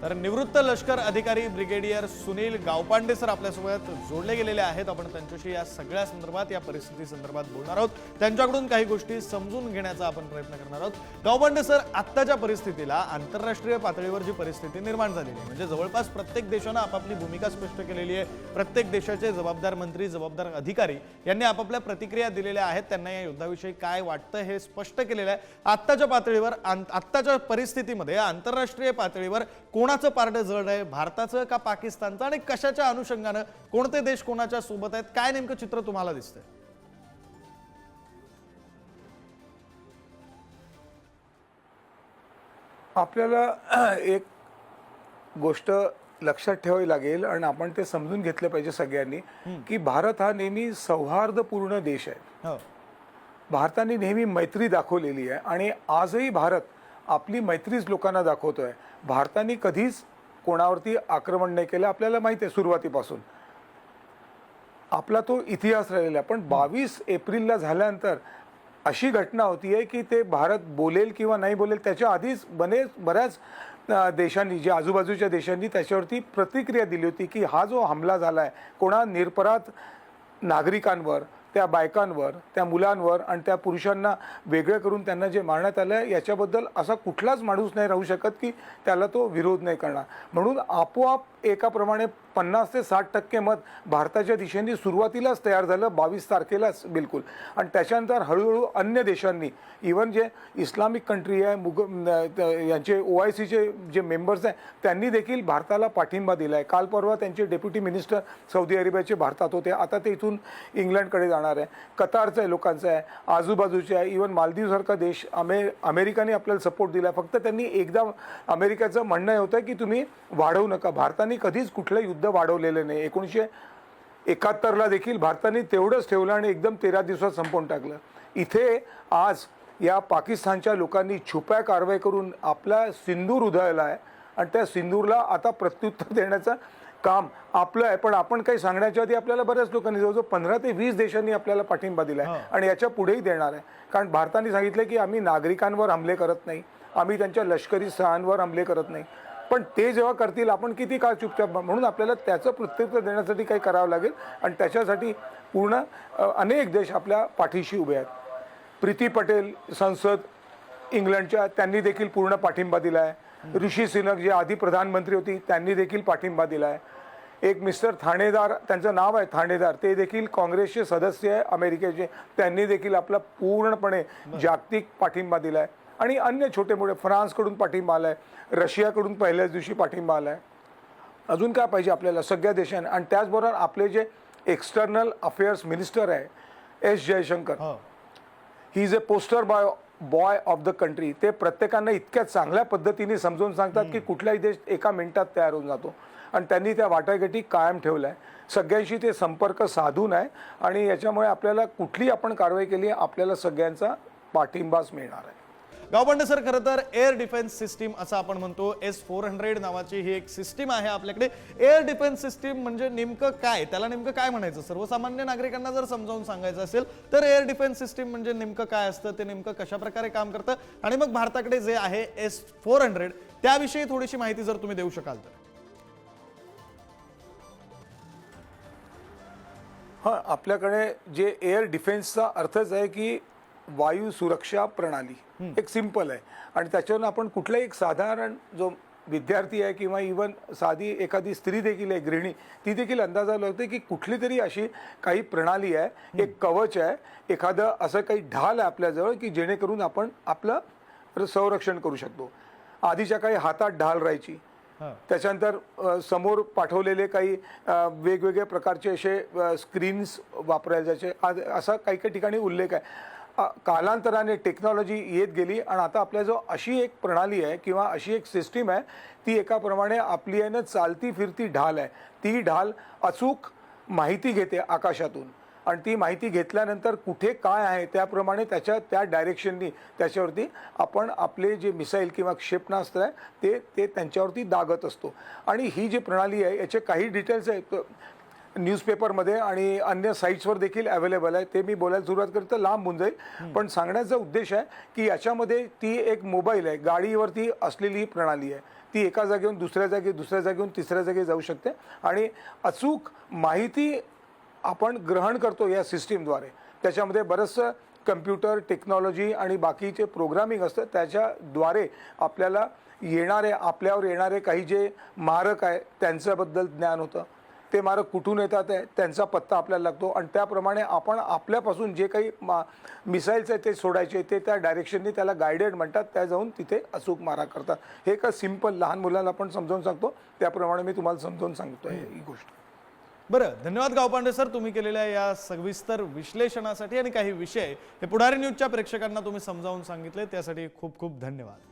तर निवृत्त लष्कर अधिकारी ब्रिगेडियर सुनील गावपांडे सर आपल्यासोबत जोडले गेलेले आहेत। आपण त्यांच्याशी या सगळ्या संदर्भात, या परिस्थिती संदर्भात बोलणार आहोत। त्यांच्याकडून काही गोष्टी समजून घेण्याचा आपण प्रयत्न करणार आहोत। गावपांडे सर, आत्ताच्या परिस्थितीला आंतरराष्ट्रीय पातळीवर जी परिस्थिती निर्माण झालेली आहे, म्हणजे जवळपास प्रत्येक देशाने आपापली भूमिका स्पष्ट केलेली आहे। प्रत्येक देशाचे जबाबदार मंत्री, जबाबदार अधिकारी यांनी आपापल्या प्रतिक्रिया दिलेल्या आहेत। त्यांना या युद्धाविषयी काय वाटतं हे स्पष्ट केलेलं आहे। आत्ताच्या पातळीवर, आत्ताच्या परिस्थितीमध्ये आंतरराष्ट्रीय पातळीवर कोणाचं पारडं जड आहे, भारताचं का पाकिस्तानचं, आणि कशाच्या अनुषंगाने कोणते देश कोणाच्या सोबत आहेत, काय नेमकं चित्र तुम्हाला दिसतंय? आपल्याला एक गोष्ट लक्षात ठेवावी लागेल आणि आपण ते समजून घेतलं पाहिजे सगळ्यांनी की भारत हा नेहमी सौहार्दपूर्ण देश आहे। भारताने नेहमी मैत्री दाखवलेली आहे आणि आजही भारत आपली मैत्रीच लोकांना दाखवतोय। भारताने कधीच कोणावरती आक्रमण नाही केलं, आपल्याला माहिती आहे सुरुवातीपासून आपला तो इतिहास राहिलेला। पण 22 एप्रिलला झाल्यानंतर अशी घटना होती आहे की ते भारत बोलेल किंवा नाही बोलेल त्याच्या आधीच बऱ्याच देशांनी, जे आजूबाजूच्या देशांनी त्याच्यावरती प्रतिक्रिया दिली होती की हा जो हमला झाला आहे कोणा निरपराध नागरिकांवर, त्या बायकांवर, त्या मुलांवर आणि त्या पुरुषांना वेगळे करून त्यांना जे मारण्यात आलं आहे याच्याबद्दल असा कुठलाच माणूस नाही राहू शकत की त्याला तो विरोध नाही करणार। म्हणून आपोआप एकाप्रमाणे 50 ते 60% मत भारताच्या दिशेने सुरुवातीलाच तयार झालं 22 तारखेलाच बिलकुल। आणि त्याच्यानंतर हळूहळू अन्य देशांनी, इवन जे इस्लामिक कंट्री आहे, यांचे OICचे जे मेंबर्स आहे त्यांनी देखील भारताला पाठिंबा दिला आहे। काल परवा त्यांचे डेप्युटी मिनिस्टर सौदी अरेबियाचे भारतात होते, आता ते इथून इंग्लंडकडे जाणार आहे। कतारचं आहे, लोकांचं आहे, आजूबाजूचे आहे, इवन मालदीवसारखा देश अमेरिकाने आपल्याला सपोर्ट दिला। फक्त त्यांनी एकदा अमेरिकेचं म्हणणं होतं की तुम्ही वाढवू नका। भारताने कधीच कुठलं युद्ध वाढवलेलं नाही। 1971ला देखील भारताने तेवढंच ठेवलं आणि एकदम 13 दिवसात संपवून टाकलं। इथे आज या पाकिस्तानच्या लोकांनी छुप्या कारवाई करून आपला सिंदूर उधळला आहे आणि त्या सिंदूरला आता प्रत्युत्तर देण्याचं काम आपलं आहे। पण आपण काही सांगण्याच्या आधी आपल्याला बऱ्याच लोकांनी, जवळजवळ 15 ते 20 देशांनी आपल्याला पाठिंबा दिला आहे आणि याच्या पुढेही देणार आहे। कारण भारताने सांगितलं की आम्ही नागरिकांवर हमले करत नाही, आम्ही त्यांच्या लष्करी स्थळांवर हमले करत नाही, पण ते जेव्हा करतील आपण किती काळ चुपचाप। म्हणून आपल्याला त्याचं प्रत्युत्तर देण्यासाठी काही करावं लागेल आणि त्याच्यासाठी पूर्ण अनेक देश आपल्या पाठीशी उभे आहेत। प्रीती पटेल संसद इंग्लंडच्या, त्यांनी देखील पूर्ण पाठिंबा दिला आहे। ऋषी सुनक जे आधी प्रधानमंत्री होती त्यांनी देखील पाठिंबा दिला आहे। एक मिस्टर थाणेदार, त्यांचं नाव आहे थाणेदार, ते देखील काँग्रेसचे सदस्य आहे अमेरिकेचे, त्यांनी देखील आपला पूर्णपणे जागतिक पाठिंबा दिला आहे। आणि अन्य छोटे मोठे, फ्रान्सकडून पाठिंबा आला आहे, रशियाकडून पहिल्याच दिवशी पाठिंबा आला आहे। अजून काय पाहिजे आपल्याला सगळ्या देशांना। आणि त्याचबरोबर आपले जे एक्सटर्नल अफेअर्स मिनिस्टर आहे S Jaishankar, he is a poster boy of the country. ते प्रत्येकांना इतक्या चांगल्या पद्धतीने समजून सांगतात की कुठलाही देश एका मिनिटात तयार होऊन जातो आणि त्यांनी त्या वाटाघाटी कायम ठेवल्या आहे। सगळ्यांशी ते संपर्क साधून आहे आणि याच्यामुळे आपल्याला कुठली आपण कारवाई केली आपल्याला सगळ्यांचा पाठिंबाच मिळणार आहे। गावपांडे सर, खरं तर एअर डिफेन्स सिस्टीम असं आपण म्हणतो, S-400 नावाची ही एक सिस्टीम आहे आपल्याकडे। एअर डिफेन्स सिस्टीम म्हणजे नेमकं काय, त्याला नेमकं काय म्हणायचं? सर्वसामान्य नागरिकांना जर समजावून सांगायचं असेल तर एअर डिफेन्स सिस्टीम म्हणजे नेमकं काय असतं, ते नेमकं कशा प्रकारे काम करतं, आणि मग भारताकडे जे आहे S-400 त्याविषयी थोडीशी माहिती जर तुम्ही देऊ शकाल तर। हां, आपल्याकडे जे एअर डिफेन्सचा अर्थच आहे की वायू सुरक्षा प्रणाली, एक सिंपल आहे। आणि त्याच्यावर आपण कुठलाही एक साधारण जो विद्यार्थी आहे किंवा इवन साधी एखादी स्त्री देखील आहे, गृहिणी, ती देखील अंदाजा लावते की कुठली तरी अशी काही प्रणाली आहे, एक कवच आहे, एखादं असं काही ढाल आहे आपल्याजवळ की जेणेकरून आपण आपलं संरक्षण करू शकतो। आधीच्या काही हातात ढाल राहायची, त्याच्यानंतर समोर पाठवलेले काही वेगवेगळ्या प्रकारचे असे स्क्रीन्स वापरायला जायचे, असा काही काही ठिकाणी उल्लेख आहे। कालांतराने टेक्नॉलॉजी येत गेली आणि आता आपल्याजवळ अशी एक प्रणाली आहे किंवा अशी एक सिस्टीम आहे, ती एकाप्रमाणे आपली आहे ना चालती फिरती ढाल आहे। ती ढाल अचूक माहिती घेते आकाशातून आणि ती माहिती घेतल्यानंतर कुठे काय आहे त्याप्रमाणे त्या डायरेक्शननी त्याच्यावरती आपण आपले जे मिसाईल किंवा क्षेपणास्त्र आहे ते त्यांच्यावरती दागत असतो। आणि ही जी प्रणाली आहे याचे काही डिटेल्स आहेत न्यूजपेपरमध्ये आणि अन्य साईट्सवर देखील अवेलेबल आहे। ते मी बोलायला सुरुवात करतो तर लांब होऊन जाईल, पण सांगण्याचा उद्देश आहे की याच्यामध्ये ती एक मोबाईल आहे, गाडीवरती असलेली प्रणाली आहे। ती एका जागेहून दुसऱ्या जागेहून तिसऱ्या जागी जाऊ शकते आणि अचूक माहिती आपण ग्रहण करतो या सिस्टीमद्वारे. त्याच्यामध्ये बरंचसं कम्प्युटर टेक्नॉलॉजी आणि बाकीचे प्रोग्रामिंग असतं. त्याच्याद्वारे आपल्याला आपल्यावर येणारे काही जे मारक आहे त्यांच्याबद्दल ज्ञान होतं. ते मारक कुठून येतात आहे त्यांचा पत्ता आपल्याला लागतो आणि त्याप्रमाणे आपण आपल्यापासून जे काही मिसाईल्स आहेत ते सोडायचे ते त्या डायरेक्शननी त्याला गायडेड म्हणतात. त्या जाऊन तिथे अचूक मारा करतात. हे का सिम्पल लहान मुलांना आपण समजावून सांगतो त्याप्रमाणे मी तुम्हाला समजावून सांगतो ही गोष्ट. बरं, धन्यवाद गावपांडे सर, तुम्ही केलेल्या या सविस्तर विश्लेषणासाठी आणि काही विषय हे पुढारी न्यूजच्या प्रेक्षकांना तुम्ही समजावून सांगितले त्यासाठी खूप खूप धन्यवाद.